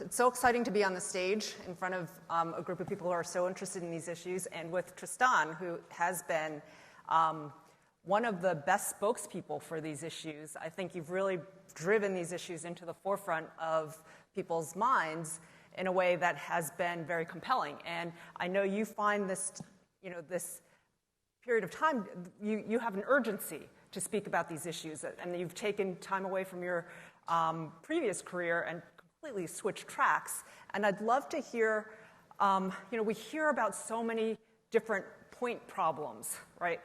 It's so exciting to be on the stage in front of a group of people who are so interested in these issues, and with Tristan, who has been one of the best spokespeople for these issues. I think you've really driven these issues into the forefront of people's minds in a way that has been very compelling. And I know you find this, this period of time, you have an urgency to speak about these issues, and you've taken time away from your previous career and completely switched tracks. And I'd love to hear, we hear about so many different point problems, right?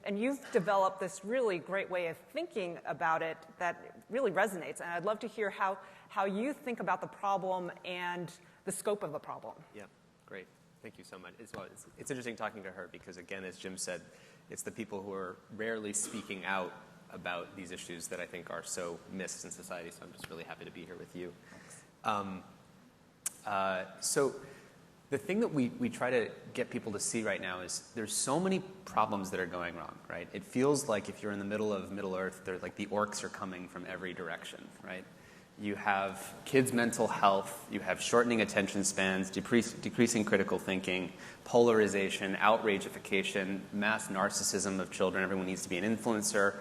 And you've developed this really great way of thinking about it that really resonates. And I'd love to hear how you think about the problem and the scope of the problem. Yeah, great. Thank you so much. It's interesting talking to her because, again, as Jim said, it's the people who are rarely speaking out about these issues that I think are so missed in society. So I'm just really happy to be here with you. So the thing that we try to get people to see right now is there's so many problems that are going wrong, right? It feels like if you're in the middle of Middle Earth, they're like the orcs are coming from every direction, right? You have kids' mental health, you have shortening attention spans, decreasing critical thinking, polarization, outragification, mass narcissism of children. Everyone needs to be an influencer,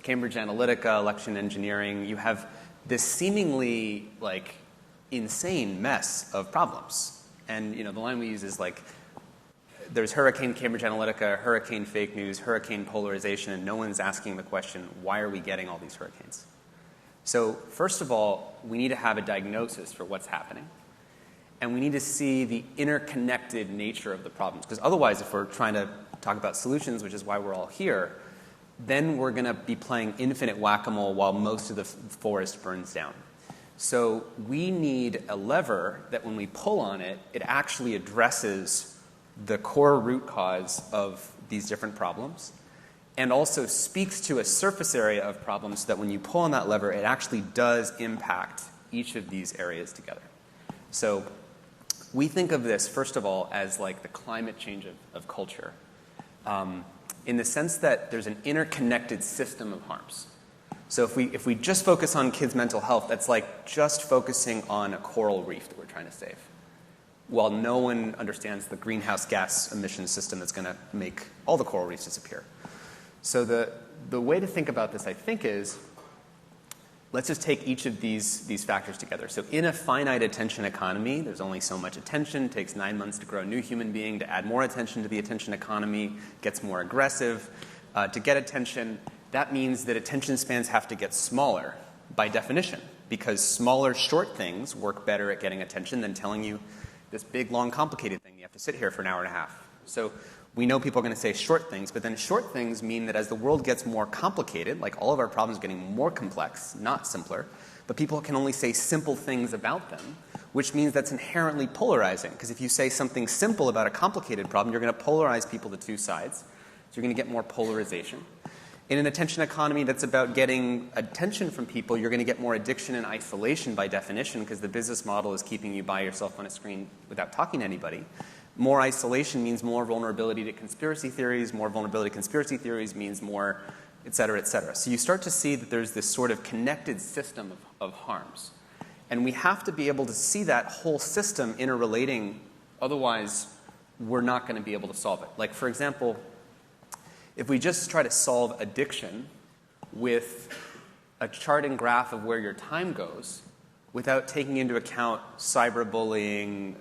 Cambridge Analytica, election engineering. You have this seemingly like insane mess of problems. And the line we use is like, there's Hurricane Cambridge Analytica, Hurricane fake news, Hurricane polarization, and no one's asking the question, why are we getting all these hurricanes? So first of all, we need to have a diagnosis for what's happening. And we need to see the interconnected nature of the problems. Because otherwise, if we're trying to talk about solutions, which is why we're all here, then we're going to be playing infinite whack-a-mole while most of the forest burns down. So we need a lever that when we pull on it, it actually addresses the core root cause of these different problems and also speaks to a surface area of problems so that when you pull on that lever, it actually does impact each of these areas together. So we think of this, first of all, as like the climate change of culture, in the sense that there's an interconnected system of harms. So if we just focus on kids' mental health, that's like just focusing on a coral reef that we're trying to save, while no one understands the greenhouse gas emission system that's going to make all the coral reefs disappear. So the way to think about this, I think, is let's just take each of these factors together. So in a finite attention economy, there's only so much attention. It takes 9 months to grow a new human being. To add more attention to the attention economy gets more aggressive. To get attention, that means that attention spans have to get smaller by definition, because smaller, short things work better at getting attention than telling you this big, long, complicated thing you have to sit here for an hour and a half. So we know people are going to say short things, but then short things mean that as the world gets more complicated, like all of our problems are getting more complex, not simpler, but people can only say simple things about them, which means that's inherently polarizing. Because if you say something simple about a complicated problem, you're going to polarize people to two sides. So you're going to get more polarization. In an attention economy that's about getting attention from people, you're going to get more addiction and isolation by definition, because the business model is keeping you by yourself on a screen without talking to anybody. More isolation means more vulnerability to conspiracy theories. More vulnerability to conspiracy theories means more, et cetera, et cetera. So you start to see that there's this sort of connected system of harms. And we have to be able to see that whole system interrelating. Otherwise, we're not going to be able to solve it. Like, for example, if we just try to solve addiction with a chart and graph of where your time goes without taking into account cyberbullying,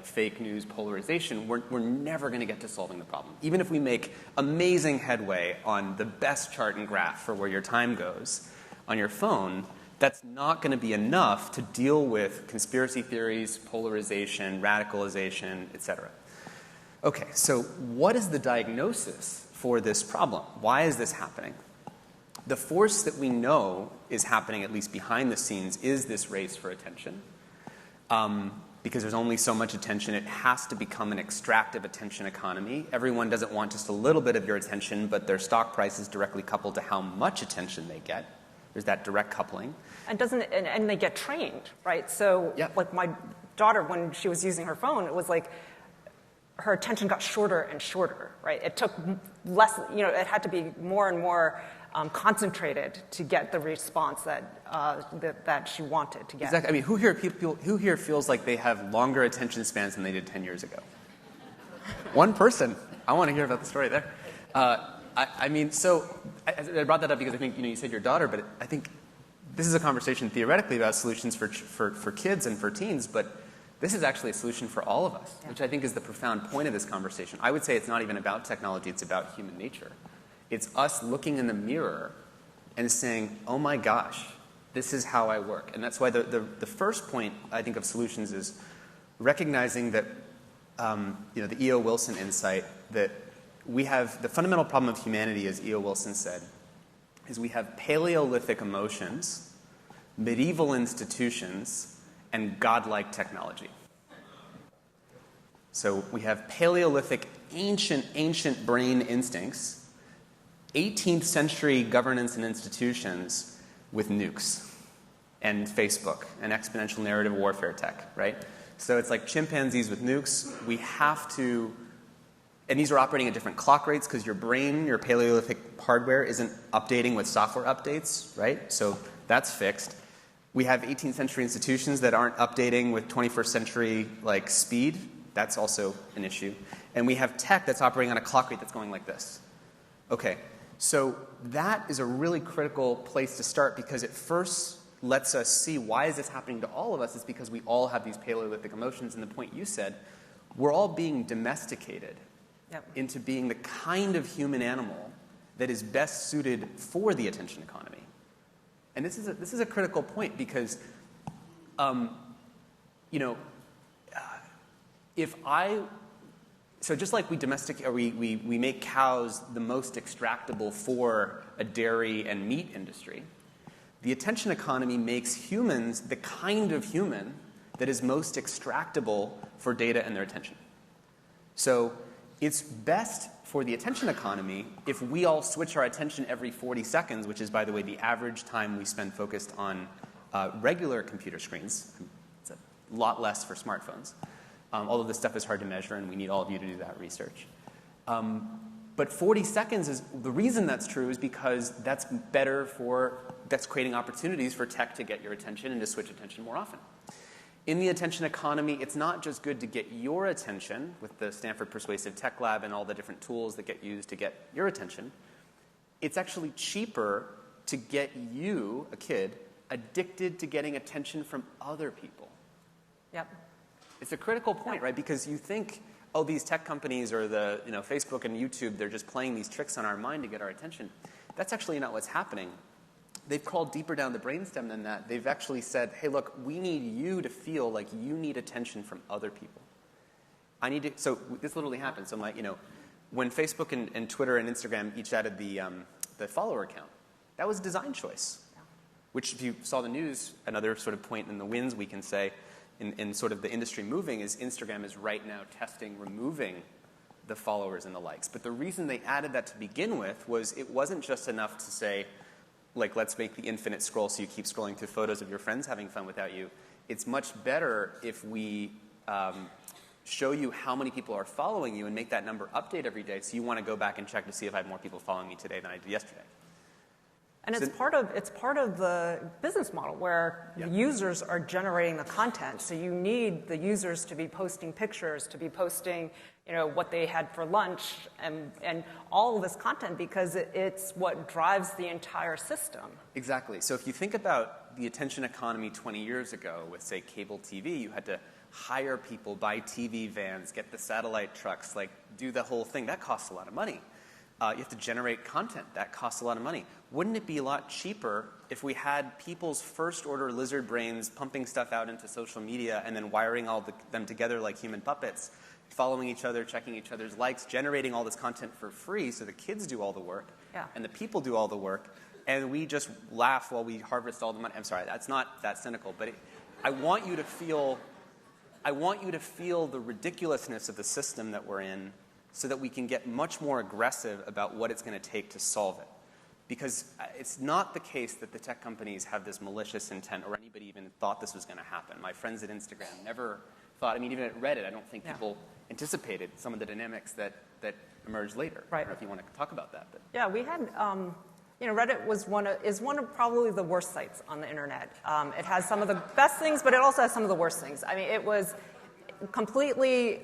fake news, polarization, we're never going to get to solving the problem. Even if we make amazing headway on the best chart and graph for where your time goes on your phone, that's not going to be enough to deal with conspiracy theories, polarization, radicalization, et cetera. Okay, so what is the diagnosis for this problem? Why is this happening? The force that we know is happening, at least behind the scenes, is this race for attention. Because there's only so much attention, it has to become an extractive attention economy. Everyone doesn't want just a little bit of your attention, but their stock price is directly coupled to how much attention they get. There's that direct coupling. And and they get trained, right? So like my daughter, when she was using her phone, it was like her attention got shorter and shorter, right? It took less, it had to be more and more concentrated to get the response that she wanted to get. Exactly. I mean, who here feels like they have longer attention spans than they did 10 years ago? One person. I want to hear about the story there. I mean, so I brought that up because I think you said your daughter, but I think this is a conversation theoretically about solutions for kids and for teens, but this is actually a solution for all of us, which I think is the profound point of this conversation. I would say it's not even about technology, it's about human nature. It's us looking in the mirror and saying, oh my gosh, this is how I work. And that's why the first point, I think, of solutions is recognizing that, the E.O. Wilson insight that we have the fundamental problem of humanity, as E.O. Wilson said, is we have Paleolithic emotions, medieval institutions, and godlike technology. So we have Paleolithic, ancient brain instincts, 18th century governance and institutions with nukes and Facebook and exponential narrative warfare tech, right? So it's like chimpanzees with nukes. We have to, and these are operating at different clock rates because your brain, your Paleolithic hardware isn't updating with software updates, right? So that's fixed. We have 18th century institutions that aren't updating with 21st century speed. That's also an issue. And we have tech that's operating on a clock rate that's going like this. Okay. So that is a really critical place to start because it first lets us see why is this happening to all of us. It's because we all have these Paleolithic emotions. And the point you said, we're all being domesticated into being the kind of human animal that is best suited for the attention economy. And this is a critical point because, So just like we make cows the most extractable for a dairy and meat industry, the attention economy makes humans the kind of human that is most extractable for data and their attention. So it's best for the attention economy if we all switch our attention every 40 seconds, which is, by the way, the average time we spend focused on regular computer screens. It's a lot less for smartphones. Although this stuff is hard to measure, and we need all of you to do that research. But 40 seconds is the reason that's true is because that's creating opportunities for tech to get your attention and to switch attention more often. In the attention economy, it's not just good to get your attention with the Stanford Persuasive Tech Lab and all the different tools that get used to get your attention. It's actually cheaper to get you, a kid, addicted to getting attention from other people. Yep. It's a critical point, right? Because you think, oh, these tech companies or the Facebook and YouTube, they're just playing these tricks on our mind to get our attention. That's actually not what's happening. They've crawled deeper down the brainstem than that. They've actually said, hey, look, we need you to feel like you need attention from other people. So this literally happened. So when Facebook and Twitter and Instagram each added the follower count, that was a design choice. Which, if you saw the news, another sort of point in the winds we can say, in sort of the industry moving is Instagram is right now testing removing the followers and the likes. But the reason they added that to begin with was it wasn't just enough to say, let's make the infinite scroll so you keep scrolling through photos of your friends having fun without you. It's much better if we show you how many people are following you and make that number update every day so you want to go back and check to see if I have more people following me today than I did yesterday. And it's part of the business model where the users are generating the content. So you need the users to be posting pictures, to be posting, what they had for lunch, and all of this content because it's what drives the entire system. Exactly. So if you think about the attention economy 20 years ago with, say, cable TV, you had to hire people, buy TV vans, get the satellite trucks, do the whole thing. That costs a lot of money. You have to generate content. That costs a lot of money. Wouldn't it be a lot cheaper if we had people's first-order lizard brains pumping stuff out into social media and then wiring them together like human puppets, following each other, checking each other's likes, generating all this content for free so the kids do all the work and the people do all the work, and we just laugh while we harvest all the money? I'm sorry, that's not that cynical, but I want you to feel the ridiculousness of the system that we're in so that we can get much more aggressive about what it's going to take to solve it. Because it's not the case that the tech companies have this malicious intent or anybody even thought this was going to happen. My friends at Instagram never thought, even at Reddit, I don't think people anticipated some of the dynamics that emerged later. Right. I don't know if you want to talk about that. But. Yeah, we had Reddit is one of probably the worst sites on the internet. It has some of the best things, but it also has some of the worst things. I mean, it was completely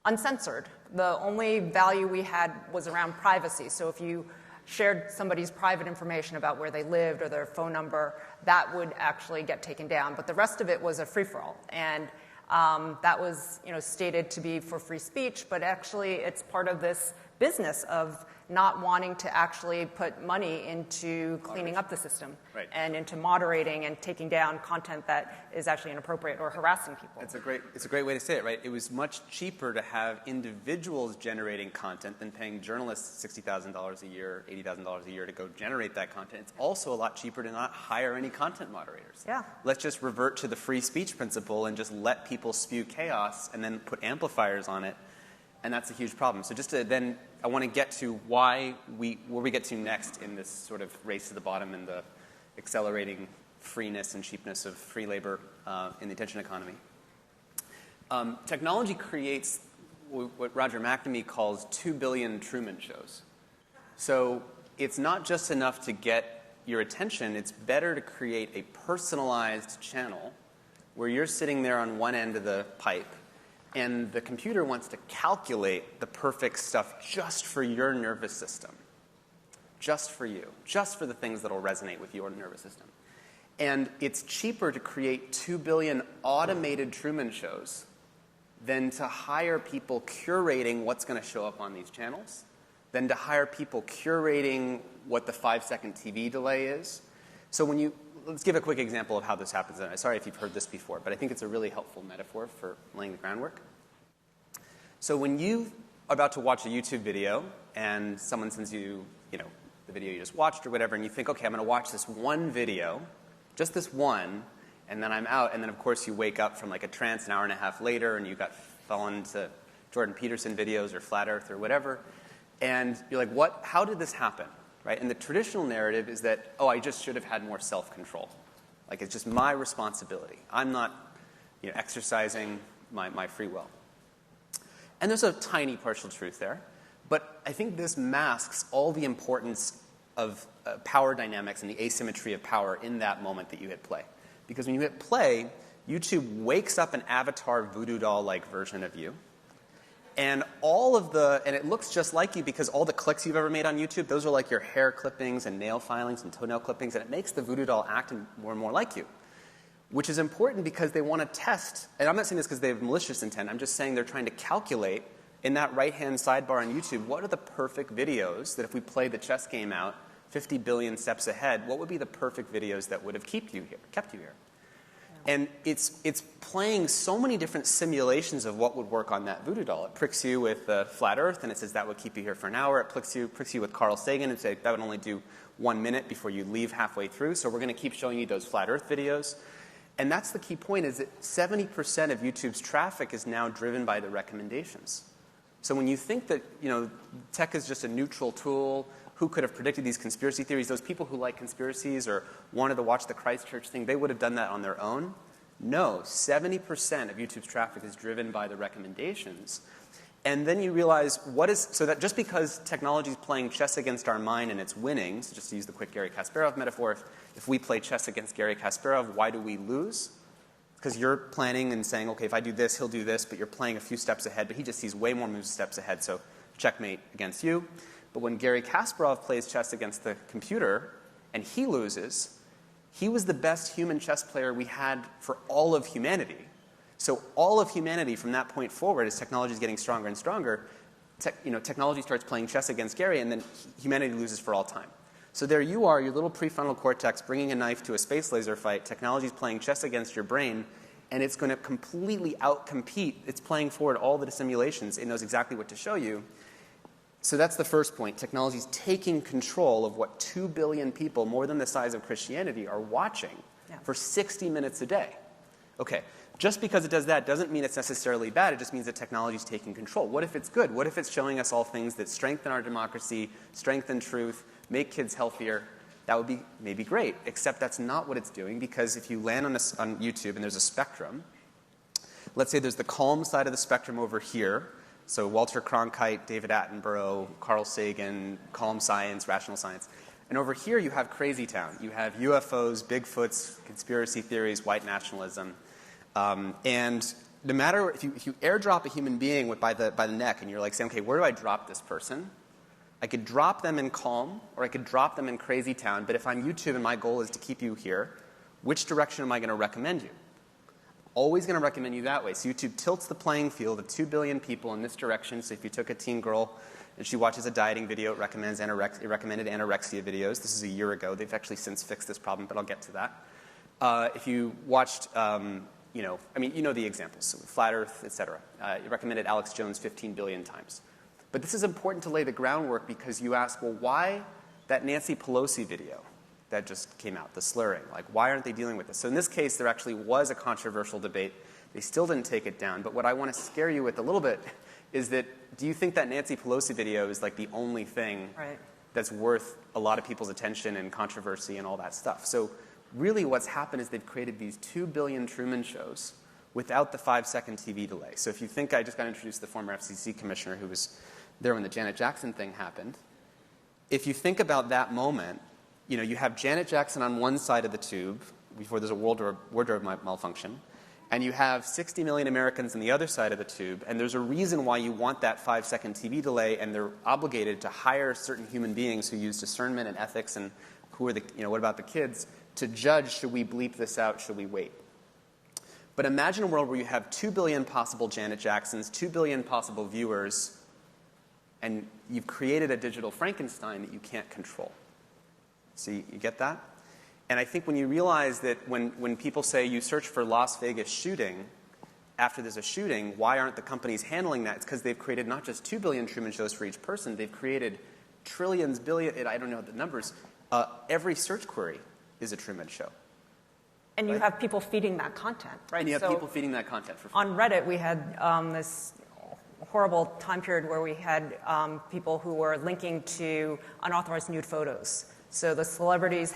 uncensored. The only value we had was around privacy. So if you shared somebody's private information about where they lived or their phone number, that would actually get taken down. But the rest of it was a free-for-all. And that was stated to be for free speech, but actually it's part of this business of not wanting to actually put money into cleaning up the system and into moderating and taking down content that is actually inappropriate or harassing people. It's a great way to say it, right? It was much cheaper to have individuals generating content than paying journalists $60,000 a year, $80,000 a year to go generate that content. It's also a lot cheaper to not hire any content moderators. Yeah. Let's just revert to the free speech principle and just let people spew chaos and then put amplifiers on it. And that's a huge problem. So just to then, I want to get to where we get to next in this sort of race to the bottom and the accelerating freeness and cheapness of free labor in the attention economy. Technology creates what Roger McNamee calls 2 billion Truman shows. So it's not just enough to get your attention. It's better to create a personalized channel where you're sitting there on one end of the pipe and the computer wants to calculate the perfect stuff just for your nervous system, just for you, just for the things that will resonate with your nervous system. And it's cheaper to create 2 billion automated Truman shows than to hire people curating what's going to show up on these channels, than to hire people curating what the 5-second TV delay is. So let's give a quick example of how this happens. And sorry if you've heard this before, but I think it's a really helpful metaphor for laying the groundwork. So when you are about to watch a YouTube video and someone sends you, the video you just watched or whatever, and you think, okay, I'm going to watch this one video, just this one, and then I'm out. And then, of course, you wake up from like a trance an hour and a half later, and you got fallen into Jordan Peterson videos or Flat Earth or whatever. And you're like, what? How did this happen? Right? And the traditional narrative is that, I just should have had more self-control. Like, it's just my responsibility. I'm not exercising my free will. And there's a tiny partial truth there. But I think this masks all the importance of power dynamics and the asymmetry of power in that moment that you hit play. Because when you hit play, YouTube wakes up an avatar voodoo doll-like version of you. And and it looks just like you because all the clicks you've ever made on YouTube, those are like your hair clippings and nail filings and toenail clippings, and it makes the voodoo doll act more and more like you. Which is important because they want to test, and I'm not saying this because they have malicious intent, I'm just saying they're trying to calculate in that right-hand sidebar on YouTube, what are the perfect videos that if we play the chess game out 50 billion steps ahead, what would be the perfect videos that would have kept you here? And it's playing so many different simulations of what would work on that voodoo doll. It pricks you with Flat Earth, and it says that would keep you here for an hour. It pricks you with Carl Sagan and say that would only do 1 minute before you leave halfway through. So we're going to keep showing you those Flat Earth videos. And that's the key point, is that 70% of YouTube's traffic is now driven by the recommendations. So when you think that tech is just a neutral tool, who could have predicted these conspiracy theories? Those people who like conspiracies or wanted to watch the Christchurch thing, they would have done that on their own. No, 70% of YouTube's traffic is driven by the recommendations. And then you realize so that just because technology is playing chess against our mind and it's winning, so just to use the quick Garry Kasparov metaphor, if we play chess against Garry Kasparov, why do we lose? Because you're planning and saying, okay, if I do this, he'll do this, but you're playing a few steps ahead, but he just sees way more moves steps ahead, so checkmate against you. But when Garry Kasparov plays chess against the computer and he loses, he was the best human chess player we had for all of humanity. So all of humanity from that point forward, as technology is getting stronger and stronger, technology starts playing chess against Garry, and then humanity loses for all time. So there you are, your little prefrontal cortex bringing a knife to a space laser fight. Technology is playing chess against your brain, and it's going to completely outcompete. It's playing forward all the simulations. It knows exactly what to show you. So that's the first point. Technology is taking control of what 2 billion people, more than the size of Christianity, are watching for 60 minutes a day. Okay, just because it does that doesn't mean it's necessarily bad. It just means that technology is taking control. What if it's good? What if it's showing us all things that strengthen our democracy, strengthen truth, make kids healthier? That would be maybe great, except that's not what it's doing, because if you land on YouTube and there's a spectrum, let's say there's the calm side of the spectrum over here. So Walter Cronkite, David Attenborough, Carl Sagan, Calm Science, Rational Science. And over here you have Crazy Town. You have UFOs, Bigfoots, conspiracy theories, white nationalism. And no matter if you airdrop a human being by the neck and you're like saying, okay, where do I drop this person? I could drop them in Calm or I could drop them in Crazy Town. But if I'm YouTube and my goal is to keep you here, which direction am I going to recommend you? Always going to recommend you that way. So YouTube tilts the playing field of 2 billion people in this direction. So if you took a teen girl and she watches a dieting video, it recommended anorexia videos. This is a year ago. They've actually since fixed this problem, but I'll get to that. If you watched, you know the examples, so Flat Earth, et cetera. It recommended Alex Jones 15 billion times. But this is important to lay the groundwork because you ask, well, why that Nancy Pelosi video that just came out, the slurring? Like, why aren't they dealing with this? So in this case, there actually was a controversial debate. They still didn't take it down. But what I want to scare you with a little bit is that do you think that Nancy Pelosi video is like the only thing that's worth a lot of people's attention and controversy and all that stuff? So really what's happened is they've created these 2 billion Truman shows without the 5-second TV delay. So if you think I just got introduced to the former FCC commissioner who was there when the Janet Jackson thing happened, if you think about that moment, you know, you have Janet Jackson on one side of the tube before there's a wardrobe malfunction, and you have 60 million Americans on the other side of the tube, and there's a reason why you want that 5-second TV delay, and they're obligated to hire certain human beings who use discernment and ethics and who are the, you know, what about the kids, to judge, should we bleep this out, should we wait? But imagine a world where you have 2 billion possible Janet Jacksons, 2 billion possible viewers, and you've created a digital Frankenstein that you can't control. So you get that? And I think when you realize that when people say you search for Las Vegas shooting, after there's a shooting, why aren't the companies handling that? It's because they've created not just 2 billion Truman shows for each person, they've created trillions, billion, I don't know the numbers. Every search query is a Truman show. And you have people feeding that content, right? And you have people feeding that content for free. On Reddit, we had this horrible time period where we had people who were linking to unauthorized nude photos. So the celebrities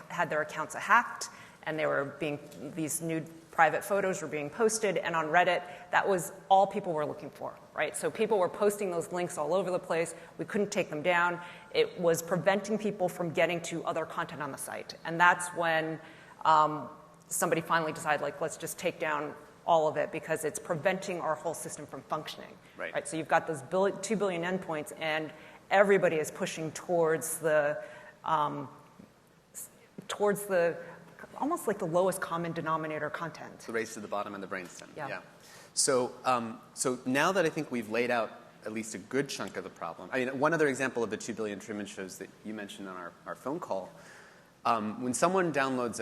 had their accounts hacked, and these nude private photos were being posted. And on Reddit, that was all people were looking for, right? So people were posting those links all over the place. We couldn't take them down. It was preventing people from getting to other content on the site. And that's when somebody finally decided, like, let's just take down all of it because it's preventing our whole system from functioning. Right? So you've got those 2 billion endpoints, and everybody is pushing towards the almost like the lowest common denominator content. The race to the bottom and the brainstem. Yeah. So now that I think we've laid out at least a good chunk of the problem, I mean, one other example of the 2 billion Truman shows that you mentioned on our phone call, when someone downloads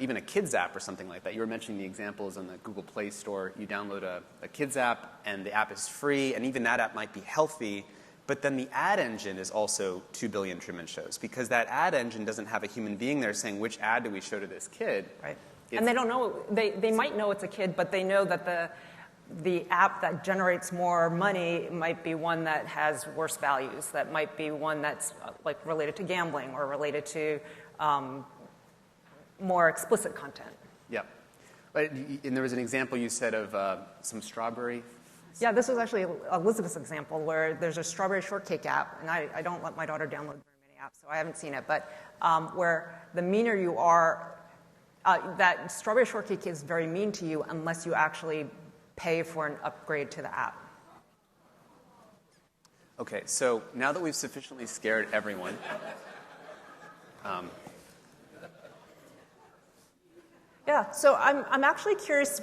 even a kids app or something like that, you were mentioning the examples on the Google Play Store, you download a kids app and the app is free, and even that app might be healthy, but then the ad engine is also 2 billion Truman shows because that ad engine doesn't have a human being there saying, which ad do we show to this kid? Right. And they don't know, they might know it's a kid, but they know that the app that generates more money might be one that has worse values, that might be one that's like related to gambling or related to more explicit content. Yeah. And there was an example you said of some strawberry. Yeah, this was actually Elizabeth's example where there's a strawberry shortcake app, and I don't let my daughter download very many apps, so I haven't seen it, but where the meaner you are, that strawberry shortcake is very mean to you unless you actually pay for an upgrade to the app. Okay, so now that we've sufficiently scared everyone, yeah, so I'm actually curious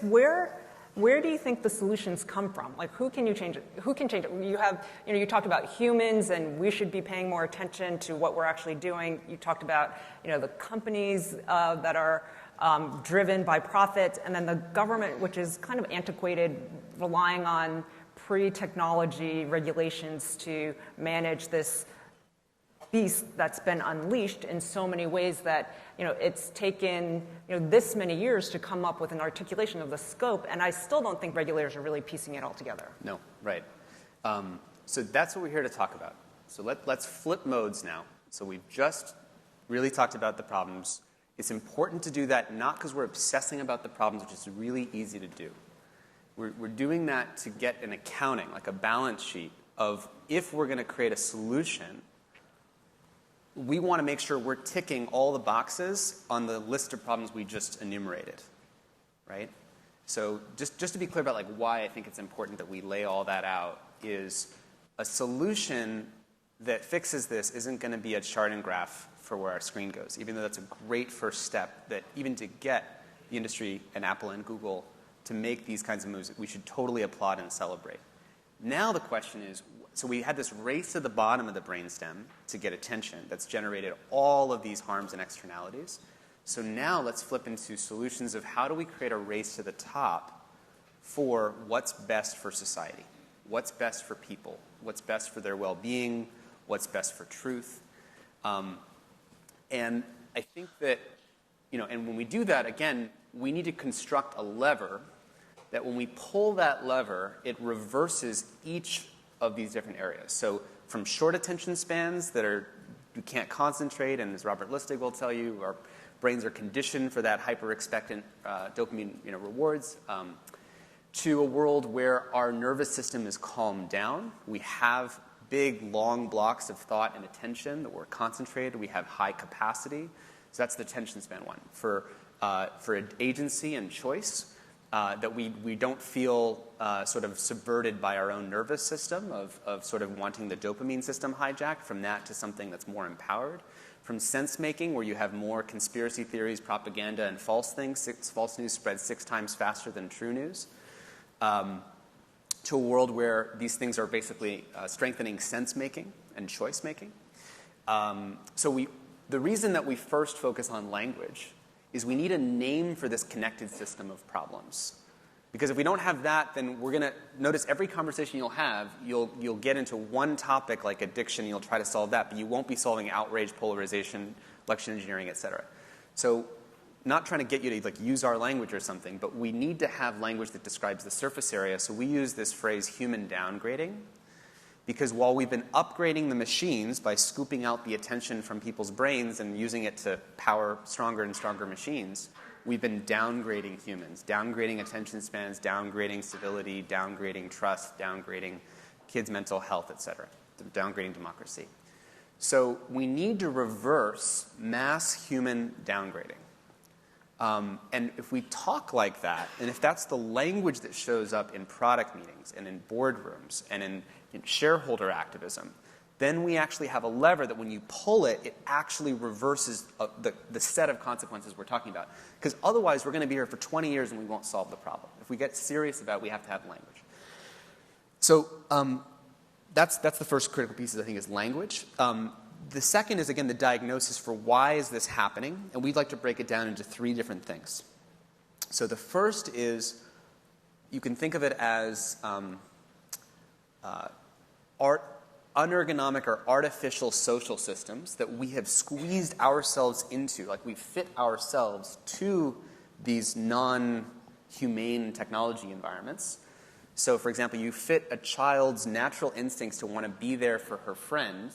where do you think the solutions come from? Like, who can you change it? Who can change it? You talked about humans, and we should be paying more attention to what we're actually doing. You talked about, the companies that are driven by profit, and then the government, which is kind of antiquated, relying on pre-technology regulations to manage this beast that's been unleashed in so many ways that it's taken this many years to come up with an articulation of the scope, and I still don't think regulators are really piecing it all together. No, right. So that's what we're here to talk about. So let's flip modes now. So we've just really talked about the problems. It's important to do that not because we're obsessing about the problems, which is really easy to do. We're doing that to get an accounting, like a balance sheet of if we're going to create a solution, we want to make sure we're ticking all the boxes on the list of problems we just enumerated, right? So just to be clear about like why I think it's important that we lay all that out is a solution that fixes this isn't going to be a chart and graph for where our screen goes, even though that's a great first step that even to get the industry and Apple and Google to make these kinds of moves, we should totally applaud and celebrate. Now the question is, so we had this race to the bottom of the brainstem to get attention that's generated all of these harms and externalities. So now let's flip into solutions of how do we create a race to the top for what's best for society, what's best for people, what's best for their well-being, what's best for truth. And I think that, and when we do that, again, we need to construct a lever that when we pull that lever, it reverses each of these different areas. So from short attention spans we can't concentrate, and as Robert Lustig will tell you, our brains are conditioned for that hyper-expectant dopamine rewards, to a world where our nervous system is calmed down. We have big, long blocks of thought and attention that we're concentrated. We have high capacity. So that's the attention span one. For agency and choice, that we don't feel sort of subverted by our own nervous system of sort of wanting the dopamine system hijacked, from that to something that's more empowered. From sense-making, where you have more conspiracy theories, propaganda, and false things. False news spreads 6 times faster than true news. To a world where these things are basically strengthening sense-making and choice-making. The reason that we first focus on language is we need a name for this connected system of problems. Because if we don't have that, then we're going to notice every conversation you'll have, you'll get into one topic like addiction, you'll try to solve that, but you won't be solving outrage, polarization, election engineering, et cetera. So not trying to get you to use our language or something, but we need to have language that describes the surface area. So we use this phrase human downgrading, because while we've been upgrading the machines by scooping out the attention from people's brains and using it to power stronger and stronger machines, we've been downgrading humans, downgrading attention spans, downgrading civility, downgrading trust, downgrading kids' mental health, et cetera, downgrading democracy. So we need to reverse mass human downgrading. And if we talk like that, and if that's the language that shows up in product meetings and in boardrooms and in shareholder activism, then we actually have a lever that when you pull it, it actually reverses the set of consequences we're talking about. Because otherwise, we're going to be here for 20 years and we won't solve the problem. If we get serious about it, we have to have language. So that's the first critical piece, I think, is language. The second is, again, the diagnosis for why is this happening, and we'd like to break it down into 3 different things. So the first is, you can think of it as unergonomic or artificial social systems that we have squeezed ourselves into, like we fit ourselves to these non-humane technology environments. So, for example, you fit a child's natural instincts to want to be there for her friend,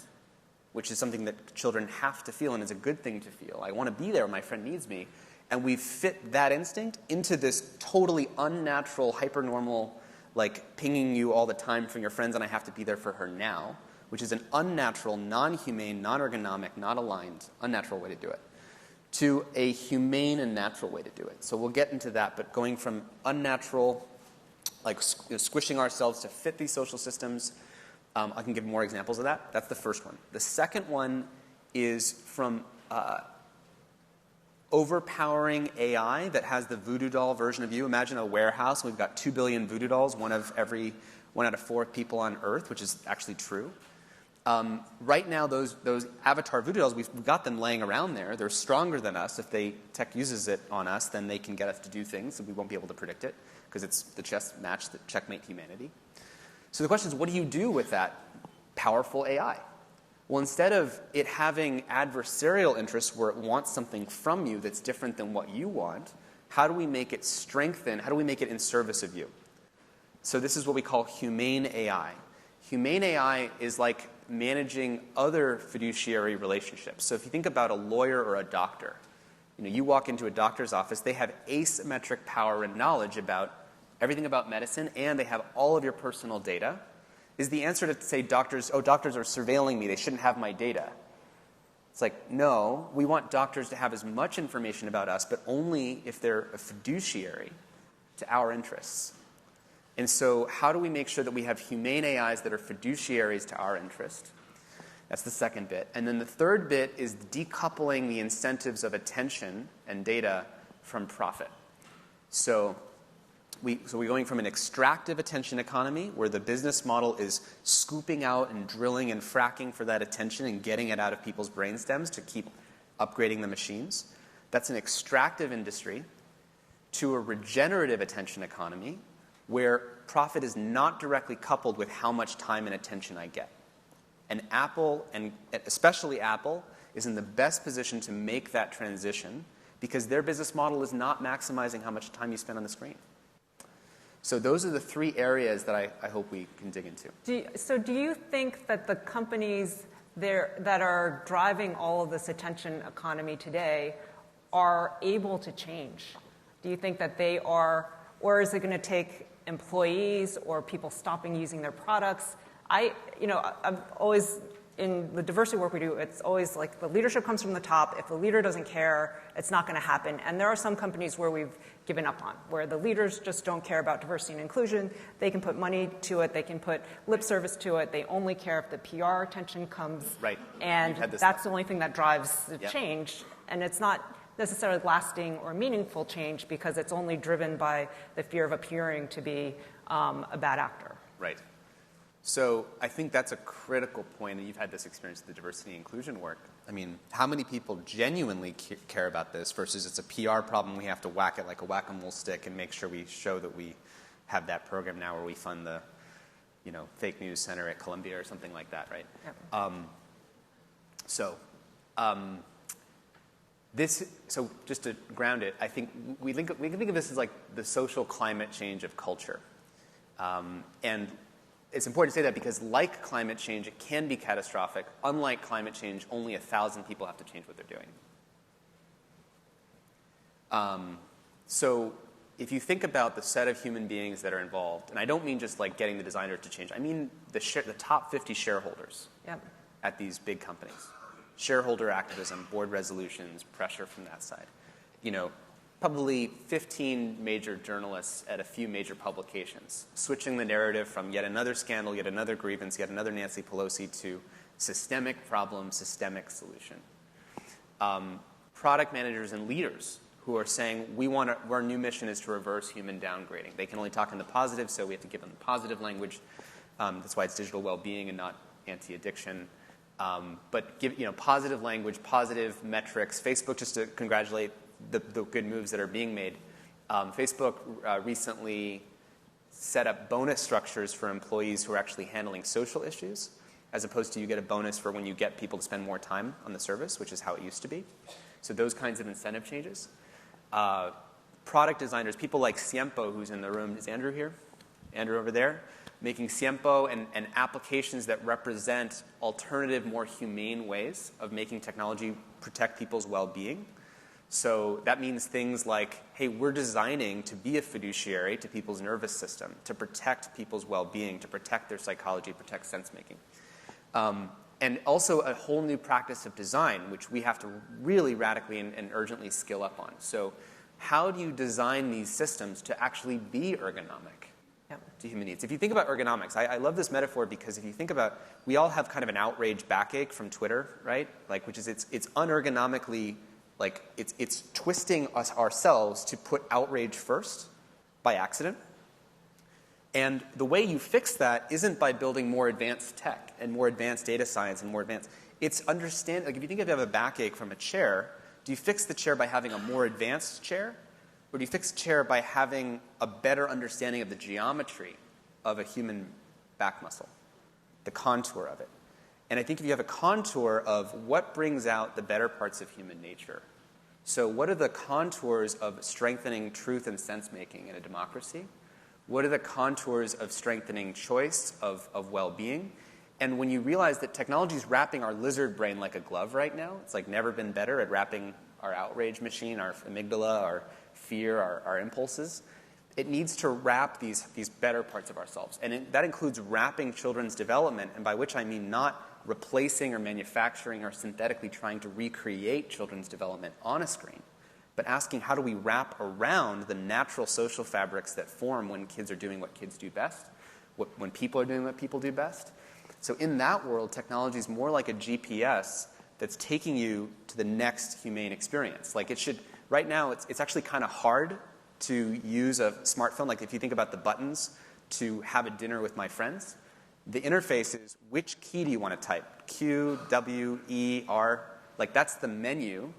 which is something that children have to feel and is a good thing to feel. I want to be there when my friend needs me. And we fit that instinct into this totally unnatural, hypernormal, like pinging you all the time from your friends and I have to be there for her now, which is an unnatural, non-humane, non-ergonomic, not aligned, unnatural way to do it, to a humane and natural way to do it. So we'll get into that, but going from unnatural, like squishing ourselves to fit these social systems, I can give more examples of that. That's the first one. The second one is from overpowering AI that has the voodoo doll version of you. Imagine a warehouse. We've got 2 billion voodoo dolls, one out of 4 people on Earth, which is actually true. Right now, those avatar voodoo dolls, we've got them laying around there. They're stronger than us. If tech uses it on us, then they can get us to do things, and we won't be able to predict it because it's the chess match that checkmate humanity. So the question is, what do you do with that powerful AI? Well, instead of it having adversarial interests where it wants something from you that's different than what you want, how do we make it strengthen? How do we make it in service of you? So this is what we call humane AI. Humane AI is like managing other fiduciary relationships. So if you think about a lawyer or a doctor, you walk into a doctor's office, they have asymmetric power and knowledge about everything about medicine, and they have all of your personal data, is the answer to say doctors are surveilling me, they shouldn't have my data. It's like, no, we want doctors to have as much information about us, but only if they're a fiduciary to our interests. And so how do we make sure that we have humane AIs that are fiduciaries to our interest? That's the second bit. And then the third bit is decoupling the incentives of attention and data from profit. So we're going from an extractive attention economy where the business model is scooping out and drilling and fracking for that attention and getting it out of people's brainstems to keep upgrading the machines. That's an extractive industry, to a regenerative attention economy where profit is not directly coupled with how much time and attention I get. And Apple, and especially Apple, is in the best position to make that transition because their business model is not maximizing how much time you spend on the screen. So those are the three areas that I hope we can dig into. Do you think that the companies that are driving all of this attention economy today are able to change? Do you think that they are, or is it going to take employees or people stopping using their products? I'm always, in the diversity work we do, it's always like the leadership comes from the top. If the leader doesn't care, it's not going to happen. And there are some companies where we've given up on, where the leaders just don't care about diversity and inclusion. They can put money to it. They can put lip service to it. They only care if the PR attention comes. Right. And that's the only thing that drives the change. And it's not necessarily lasting or meaningful change because it's only driven by the fear of appearing to be a bad actor. Right. So I think that's a critical point, and you've had this experience with the diversity and inclusion work. I mean, how many people genuinely care about this versus it's a PR problem, we have to whack it like a whack-a-mole stick and make sure we show that we have that program now where we fund the, fake news center at Columbia or something like that, right? Yep. So just to ground it, I think we can think of this as like the social climate change of culture. And it's important to say that because like climate change, it can be catastrophic. Unlike climate change, only 1,000 people have to change what they're doing. So if you think about the set of human beings that are involved, and I don't mean just like getting the designer to change, I mean the top 50 shareholders at these big companies. Shareholder activism, board resolutions, pressure from that side. Probably 15 major journalists at a few major publications, switching the narrative from yet another scandal, yet another grievance, yet another Nancy Pelosi to systemic problem, systemic solution. Product managers and leaders who are saying, our new mission is to reverse human downgrading. They can only talk in the positive, so we have to give them the positive language. That's why it's digital well-being and not anti-addiction. But give positive language, positive metrics. Facebook, just to congratulate the good moves that are being made. Facebook recently set up bonus structures for employees who are actually handling social issues, as opposed to you get a bonus for when you get people to spend more time on the service, which is how it used to be. So those kinds of incentive changes. Product designers, people like Siempo, who's in the room. Is Andrew here? Andrew over there? Making Siempo and applications that represent alternative, more humane ways of making technology protect people's well-being. So that means things like, hey, we're designing to be a fiduciary to people's nervous system, to protect people's well-being, to protect their psychology, protect sense-making. And also a whole new practice of design, which we have to really radically and urgently skill up on. So how do you design these systems to actually be ergonomic to human needs? If you think about ergonomics, I love this metaphor because if you think about, we all have kind of an outrage backache from Twitter, right? Which is it's unergonomically, it's twisting us ourselves to put outrage first by accident. And the way you fix that isn't by building more advanced tech and more advanced data science and more advanced. It's understand. If you think if you have a backache from a chair, do you fix the chair by having a more advanced chair? Or do you fix the chair by having a better understanding of the geometry of a human back muscle, the contour of it? And I think if you have a contour of what brings out the better parts of human nature, so what are the contours of strengthening truth and sense-making in a democracy? What are the contours of strengthening choice, of well-being? And when you realize that technology is wrapping our lizard brain like a glove right now, it's like never been better at wrapping our outrage machine, our amygdala, our fear, our impulses. it needs to wrap these better parts of ourselves. And that includes wrapping children's development, and by which I mean not replacing or manufacturing or synthetically trying to recreate children's development on a screen, but asking how do we wrap around the natural social fabrics that form when kids are doing what kids do best, when people are doing what people do best. So in that world, technology is more like a GPS that's taking you to the next humane experience. Like it should, right now, it's actually kind of hard to use a smartphone. Like if you think about the buttons to have a dinner with my friends, the interface is which key do you want to type? Q, W, E, R. Like that's the menu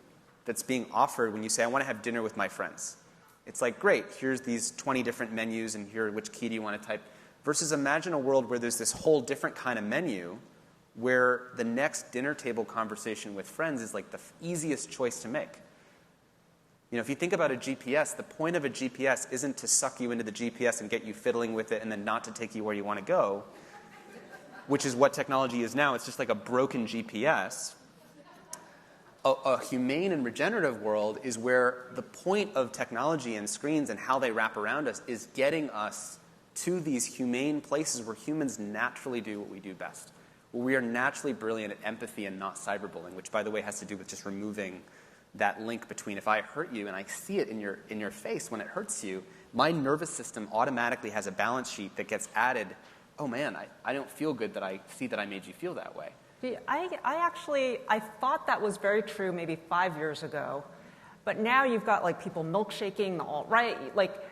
that's being offered when you say, I want to have dinner with my friends. It's like, great, here's these 20 different menus, and here, which key do you want to type? Versus imagine a world where there's this whole different kind of menu where the next dinner table conversation with friends is like the easiest choice to make. You know, if you think about a GPS, the point of a GPS isn't to suck you into the GPS and get you fiddling with it and then not to take you where you want to go, which is what technology is now. It's just like a broken GPS. A humane and regenerative world is where the point of technology and screens and how they wrap around us is getting us to these humane places where humans naturally do what we do best, where we are naturally brilliant at empathy and not cyberbullying, which, by the way, has to do with just removing that link between if I hurt you and I see it in your face when it hurts you, my nervous system automatically has a balance sheet that gets added. Oh, man, I don't feel good that I see that I made you feel that way. I thought that was very true maybe 5 years ago, but now you've got like people milkshaking the alt-right. Like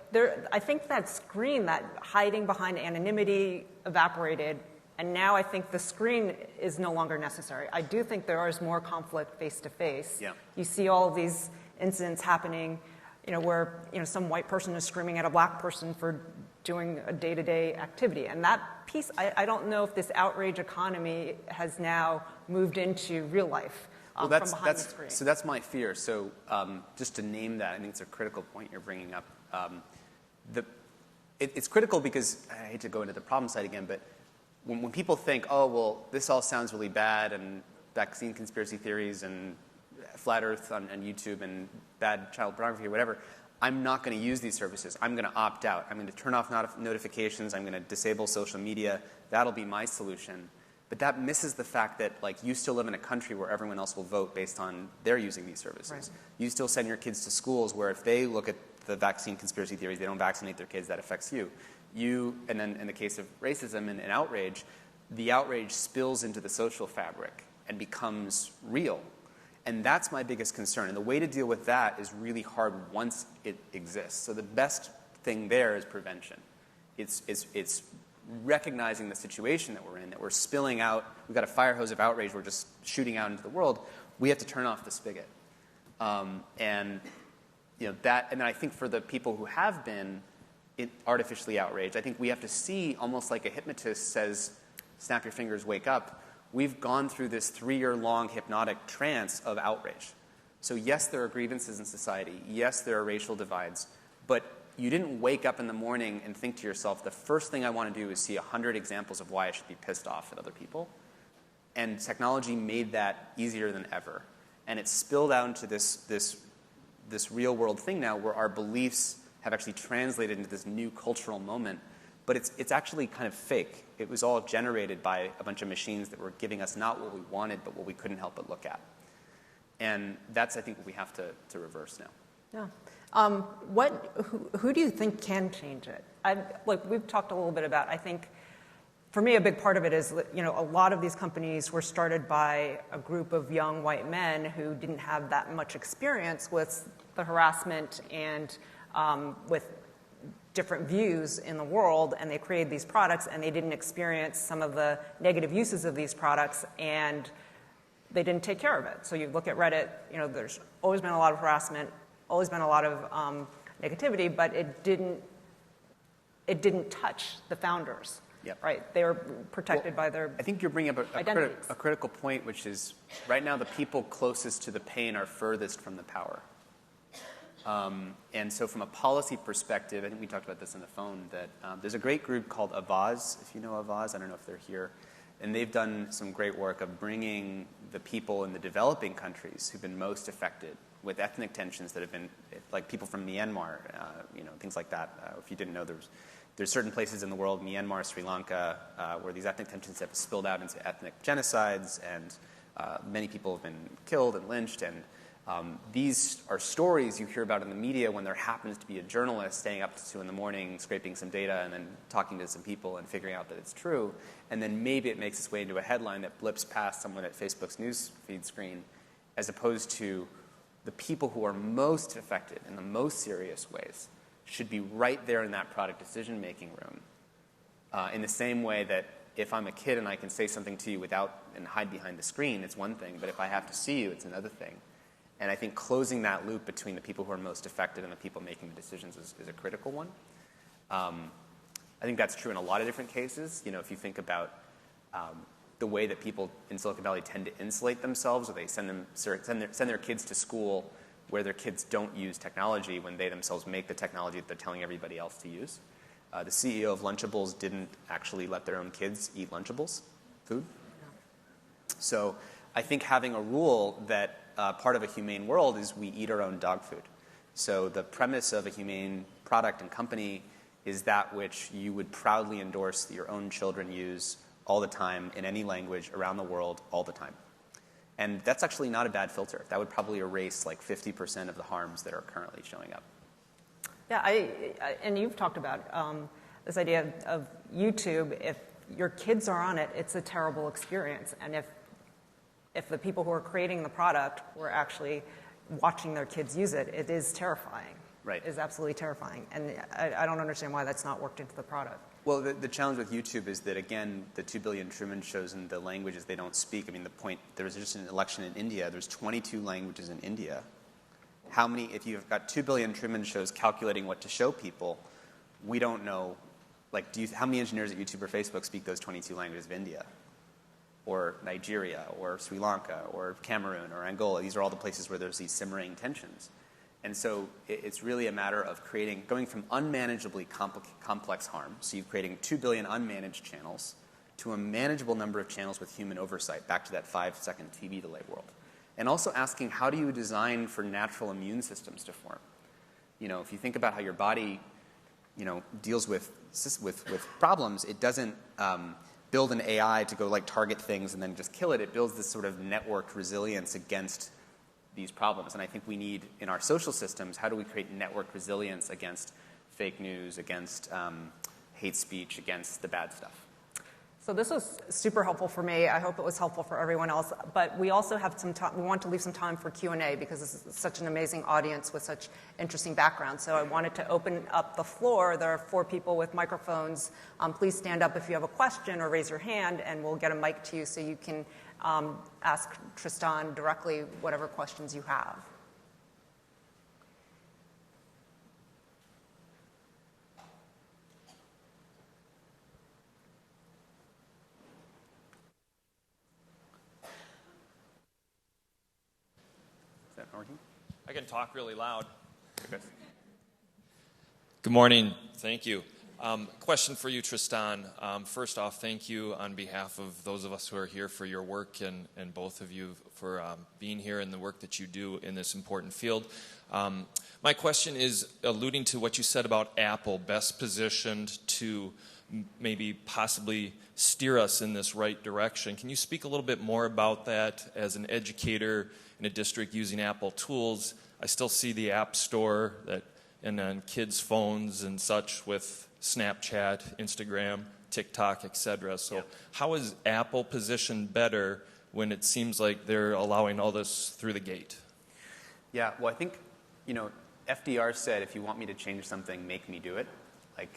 I think that screen, that hiding behind anonymity, evaporated, and now I think the screen is no longer necessary. I do think there is more conflict face to face. You see all of these incidents happening, where some white person is screaming at a black person for doing a day-to-day activity. And that piece, I don't know if this outrage economy has now moved into real life from behind the screen. So that's my fear. So just to name that, I think it's a critical point you're bringing up. It's critical because, I hate to go into the problem side again, but when people think, oh, well, this all sounds really bad, and vaccine conspiracy theories and flat earth on YouTube and bad child pornography or whatever, I'm not going to use these services. I'm going to opt out. I'm going to turn off notifications. I'm going to disable social media. That'll be my solution. But that misses the fact that you still live in a country where everyone else will vote based on their using these services. Right. You still send your kids to schools where if they look at the vaccine conspiracy theories, they don't vaccinate their kids, that affects you. And then in the case of racism and outrage, the outrage spills into the social fabric and becomes real. And that's my biggest concern. And the way to deal with that is really hard once it exists. So the best thing there is prevention. It's recognizing the situation that we're in, that we're spilling out. We've got a fire hose of outrage we're just shooting out into the world. We have to turn off the spigot. And then I think for the people who have been artificially outraged, I think we have to see, almost like a hypnotist says, snap your fingers, wake up. We've gone through this 3-year-long hypnotic trance of outrage. So yes, there are grievances in society. Yes, there are racial divides. But you didn't wake up in the morning and think to yourself, the first thing I want to do is see 100 examples of why I should be pissed off at other people. And technology made that easier than ever. And it spilled out into this real-world thing now where our beliefs have actually translated into this new cultural moment. But it's actually kind of fake. It was all generated by a bunch of machines that were giving us not what we wanted, but what we couldn't help but look at. And that's, I think, what we have to reverse now. Yeah. Who do you think can change it? We've talked a little bit about, I think, for me, a big part of it is, a lot of these companies were started by a group of young white men who didn't have that much experience with the harassment and with different views in the world, and they created these products, and they didn't experience some of the negative uses of these products, and they didn't take care of it. So you look at Reddit, there's always been a lot of harassment, always been a lot of negativity, but it didn't touch the founders. Yep. Right? They were protected by their I think you're bringing up a critical point, which is right now the people closest to the pain are furthest from the power. And so from a policy perspective, I think we talked about this on the phone, that there's a great group called Avaz, if you know Avaz. I don't know if they're here. And they've done some great work of bringing the people in the developing countries who've been most affected with ethnic tensions that have been, like people from Myanmar, things like that. If you didn't know, there's certain places in the world, Myanmar, Sri Lanka, where these ethnic tensions have spilled out into ethnic genocides, and many people have been killed and lynched. And these are stories you hear about in the media when there happens to be a journalist staying up to 2 in the morning, scraping some data, and then talking to some people and figuring out that it's true. And then maybe it makes its way into a headline that blips past someone at Facebook's news feed screen, as opposed to the people who are most affected in the most serious ways should be right there in that product decision-making room. In the same way that if I'm a kid and I can say something to you and hide behind the screen, it's one thing, but if I have to see you, it's another thing. And I think closing that loop between the people who are most affected and the people making the decisions is a critical one. I think that's true in a lot of different cases. If you think about the way that people in Silicon Valley tend to insulate themselves, or they send their kids to school where their kids don't use technology when they themselves make the technology that they're telling everybody else to use. The CEO of Lunchables didn't actually let their own kids eat Lunchables food. So I think having a rule that part of a humane world is we eat our own dog food. So the premise of a humane product and company is that which you would proudly endorse that your own children use all the time in any language around the world all the time. And that's actually not a bad filter. That would probably erase like 50% of the harms that are currently showing up. Yeah, and you've talked about this idea of YouTube. If your kids are on it, it's a terrible experience. And if the people who are creating the product were actually watching their kids use it, it is terrifying. Right. It is absolutely terrifying. And I don't understand why that's not worked into the product. Well, the challenge with YouTube is that, again, the 2 billion Truman shows in the languages they don't speak. I mean, there was just an election in India. There's 22 languages in India. How many, if you've got 2 billion Truman shows calculating what to show people, we don't know, how many engineers at YouTube or Facebook speak those 22 languages of India? Or Nigeria, or Sri Lanka, or Cameroon, or Angola? These are all the places where there's these simmering tensions. And so it's really a matter of going from unmanageably complex harm, so you're creating 2 billion unmanaged channels, to a manageable number of channels with human oversight, back to that 5-second TV delay world. And also asking, how do you design for natural immune systems to form? If you think about how your body, deals with problems, it doesn't build an AI to go target things and then just kill it. It builds this sort of networked resilience against these problems. And I think we need, in our social systems, how do we create networked resilience against fake news, against hate speech, against the bad stuff? So this was super helpful for me. I hope it was helpful for everyone else. But we also have some time. We want to leave some time for Q&A because this is such an amazing audience with such interesting backgrounds. So I wanted to open up the floor. There are 4 people with microphones. Please stand up if you have a question or raise your hand, and we'll get a mic to you so you can ask Tristan directly whatever questions you have. I can talk really loud. Good morning. Thank you. Question for you, Tristan. First off, thank you on behalf of those of us who are here for your work and both of you for being here and the work that you do in this important field. My question is alluding to what you said about Apple best positioned to maybe possibly steer us in this right direction. Can you speak a little bit more about that as an educator in a district using Apple tools? I still see the App Store and on kids' phones and such with Snapchat, Instagram, TikTok, etc. So how is Apple positioned better when it seems like they're allowing all this through the gate? Yeah, well, I think, FDR said, if you want me to change something, make me do it.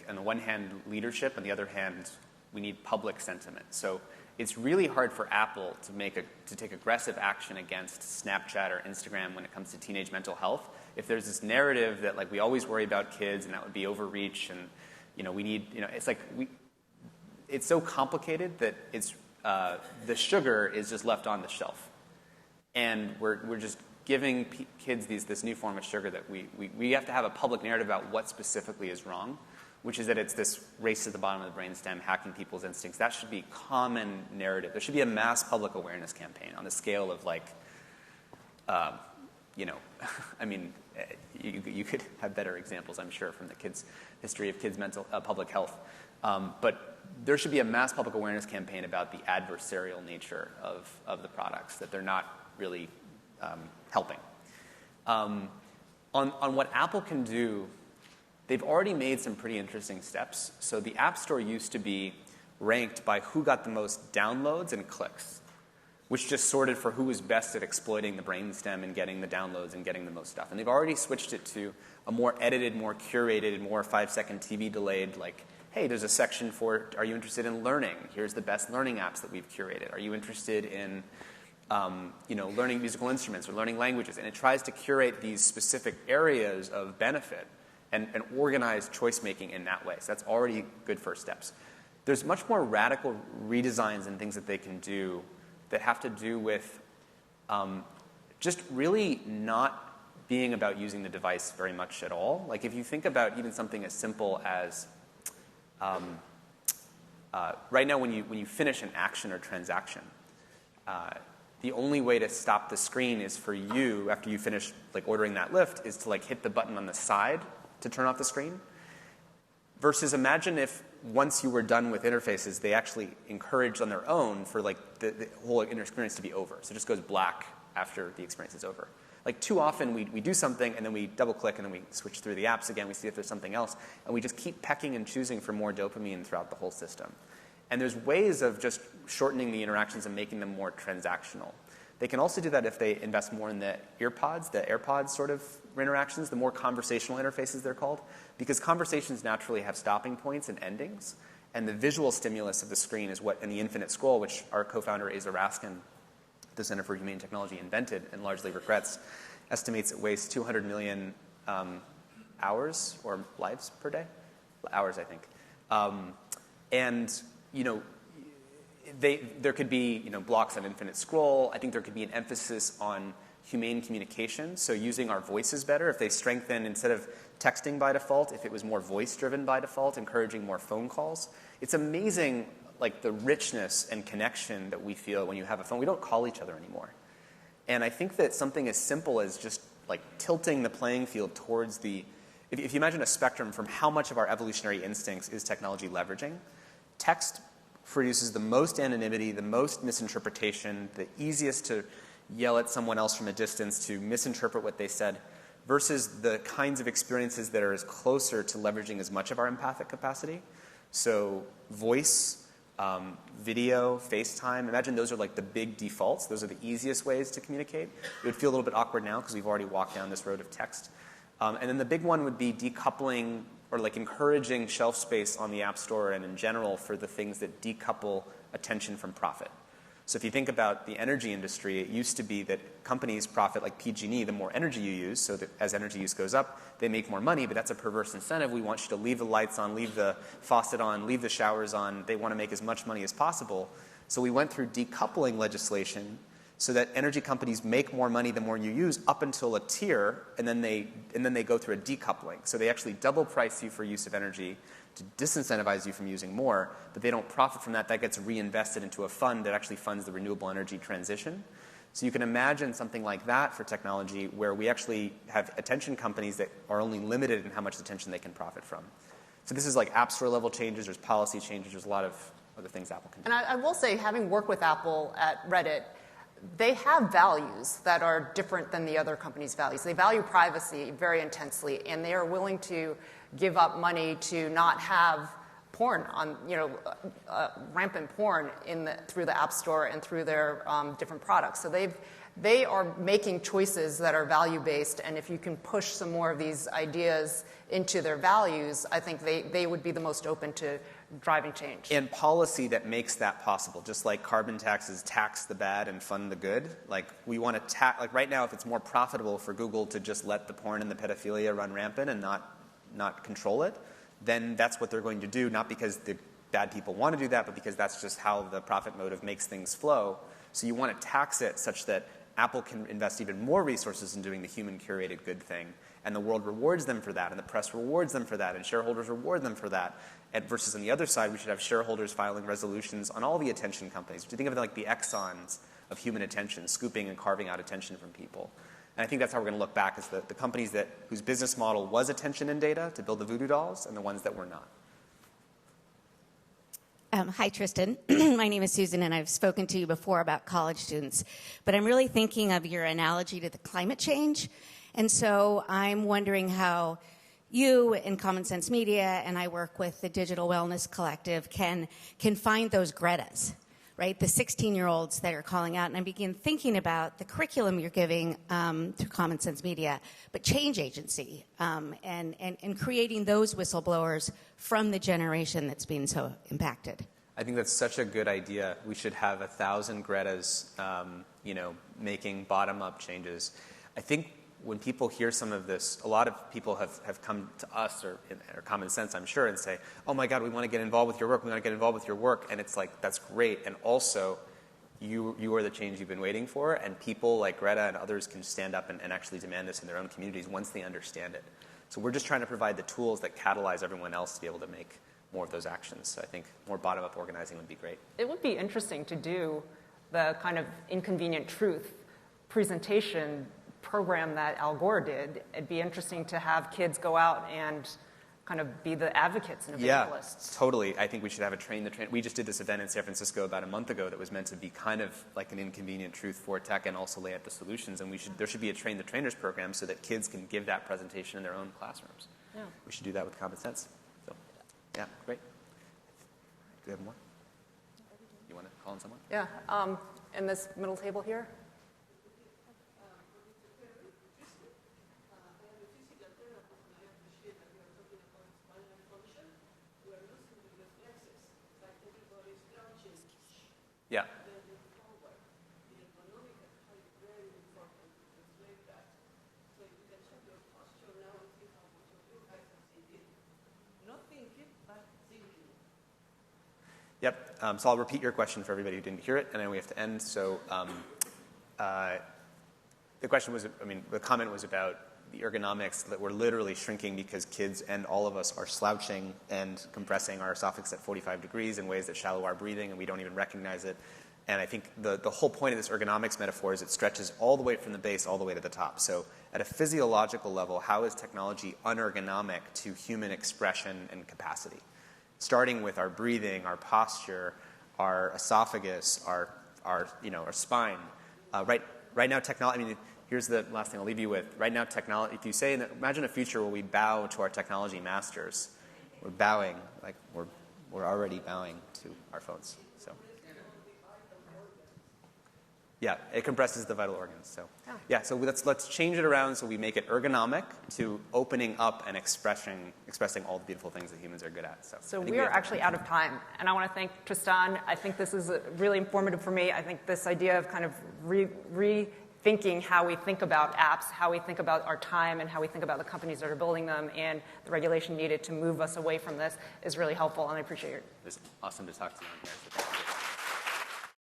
On the one hand, leadership, on the other hand, we need public sentiment. So it's really hard for Apple to take aggressive action against Snapchat or Instagram when it comes to teenage mental health. If there's this narrative that we always worry about kids and that would be overreach, and we need it's so complicated that it's the sugar is just left on the shelf, and we're just giving kids this new form of sugar that we have to have a public narrative about what specifically is wrong, which is that it's this race to the bottom of the brainstem, hacking people's instincts. That should be common narrative. There should be a mass public awareness campaign on the scale of I mean, you could have better examples, I'm sure, from the history of kids' mental public health. But there should be a mass public awareness campaign about the adversarial nature of the products, that they're not really helping. On what Apple can do, they've already made some pretty interesting steps. So the App Store used to be ranked by who got the most downloads and clicks, which just sorted for who was best at exploiting the brainstem and getting the downloads and getting the most stuff. And they've already switched it to a more edited, more curated, more 5-second TV delayed, like, hey, there's a section for, are you interested in learning? Here's the best learning apps that we've curated. Are you interested in learning musical instruments or learning languages? And it tries to curate these specific areas of benefit and organize choice-making in that way. So that's already good first steps. There's much more radical redesigns and things that they can do that have to do with just really not being about using the device very much at all. Like if you think about even something as simple as right now when you finish an action or transaction, the only way to stop the screen is for you, after you finish like ordering that Lyft, is to like hit the button on the side to turn off the screen. Versus imagine if once you were done with interfaces, they actually encouraged on their own for like the whole experience to be over. So it just goes black after the experience is over. Like too often we do something and then we double click and then we switch through the apps again, we see if there's something else, and we just keep pecking and choosing for more dopamine throughout the whole system. And there's ways of just shortening the interactions and making them more transactional. They can also do that if they invest more in the AirPods sort of interactions, the more conversational interfaces they're called, because conversations naturally have stopping points and endings, and the visual stimulus of the screen is what, in the infinite scroll, which our co-founder Asa Raskin, the Center for Humane Technology, invented and largely regrets, estimates it wastes 200 million hours or lives per day? Hours, I think. There could be blocks on infinite scroll. I think there could be an emphasis on humane communication, so using our voices better. If they strengthen, instead of texting by default, if it was more voice-driven by default, encouraging more phone calls. It's amazing, like the richness and connection that we feel when you have a phone. We don't call each other anymore. And I think that something as simple as just like tilting the playing field towards if you imagine a spectrum from how much of our evolutionary instincts is technology leveraging, text produces the most anonymity, the most misinterpretation, the easiest to yell at someone else from a distance to misinterpret what they said, versus the kinds of experiences that are as closer to leveraging as much of our empathic capacity. So voice, video, FaceTime, imagine those are like the big defaults. Those are the easiest ways to communicate. It would feel a little bit awkward now because we've already walked down this road of text. And then the big one would be decoupling or like encouraging shelf space on the App Store and in general for the things that decouple attention from profit. So if you think about the energy industry, it used to be that companies profit like PG&E the more energy you use, so that as energy use goes up, they make more money, but that's a perverse incentive. We want you to leave the lights on, leave the faucet on, leave the showers on. They want to make as much money as possible. So we went through decoupling legislation so that energy companies make more money the more you use up until a tier, and then they go through a decoupling. So they actually double price you for use of energy to disincentivize you from using more, but they don't profit from that. That gets reinvested into a fund that actually funds the renewable energy transition. So you can imagine something like that for technology where we actually have attention companies that are only limited in how much attention they can profit from. So this is like App Store level changes, there's policy changes, there's a lot of other things Apple can do. And I will say, having worked with Apple at Reddit, they have values that are different than the other companies' values. They value privacy very intensely, and they are willing to give up money to not have porn on, rampant porn through the App Store and through their different products. So they are making choices that are value-based, and if you can push some more of these ideas into their values, I think they would be the most open to driving change. And policy that makes that possible, just like carbon taxes tax the bad and fund the good. Like we want to like right now, if it's more profitable for Google to just let the porn and the pedophilia run rampant and not control it, then that's what they're going to do, not because the bad people want to do that, but because that's just how the profit motive makes things flow. So you want to tax it such that Apple can invest even more resources in doing the human-curated good thing, and the world rewards them for that, and the press rewards them for that, and shareholders reward them for that. Versus on the other side, we should have shareholders filing resolutions on all the attention companies. Do you think of it like the Exxons of human attention, scooping and carving out attention from people? And I think that's how we're going to look back, is the companies whose business model was attention and data to build the voodoo dolls, and the ones that were not. Hi, Tristan. My name is Susan, and I've spoken to you before about college students. But I'm really thinking of your analogy to the climate change. And so I'm wondering how you in Common Sense Media, and I work with the Digital Wellness Collective, can find those Gretas, right? The 16-year-olds that are calling out. And I begin thinking about the curriculum you're giving through Common Sense Media, but change agency, and creating those whistleblowers from the generation that's been so impacted. I think that's such a good idea. We should have 1,000 Gretas, making bottom-up changes. I think when people hear some of this, a lot of people have come to us, or Common Sense, I'm sure, and say, oh my God, we want to get involved with your work, we want to get involved with your work. And it's like, that's great. And also, you are the change you've been waiting for, and people like Greta and others can stand up and actually demand this in their own communities once they understand it. So we're just trying to provide the tools that catalyze everyone else to be able to make more of those actions. So I think more bottom-up organizing would be great. It would be interesting to do the kind of inconvenient truth presentation program that Al Gore did. It'd be interesting to have kids go out and kind of be the advocates and evangelists. Yeah, totally. I think we should have a train the train. We just did this event in San Francisco about a month ago that was meant to be kind of like an inconvenient truth for tech and also lay out the solutions. And there should be a train the trainers program so that kids can give that presentation in their own classrooms. Yeah. We should do that with Common Sense. So, yeah, great. Do we have more? You want to call on someone? Yeah. In this middle table here. Yeah. Yep. So I'll repeat your question for everybody who didn't hear it, and then we have to end. So the question was, the comment was about the ergonomics that we're literally shrinking because kids and all of us are slouching and compressing our esophagus at 45 degrees in ways that shallow our breathing, and we don't even recognize it. And I think the whole point of this ergonomics metaphor is it stretches all the way from the base all the way to the top. So at a physiological level, how is technology unergonomic to human expression and capacity? Starting with our breathing, our posture, our esophagus, our spine. Right now, technology. Here's the last thing I'll leave you with. Right now, technology. If you say, imagine a future where we bow to our technology masters. We're bowing, like we're already bowing to our phones. So, yeah, it compresses the vital organs. So, yeah. So let's change it around so we make it ergonomic to opening up and expressing all the beautiful things that humans are good at. So we are actually out of time, and I want to thank Tristan. I think this is really informative for me. I think this idea of kind of rethinking how we think about apps, how we think about our time, and how we think about the companies that are building them, and the regulation needed to move us away from this is really helpful, and I appreciate it. It was awesome to talk to you.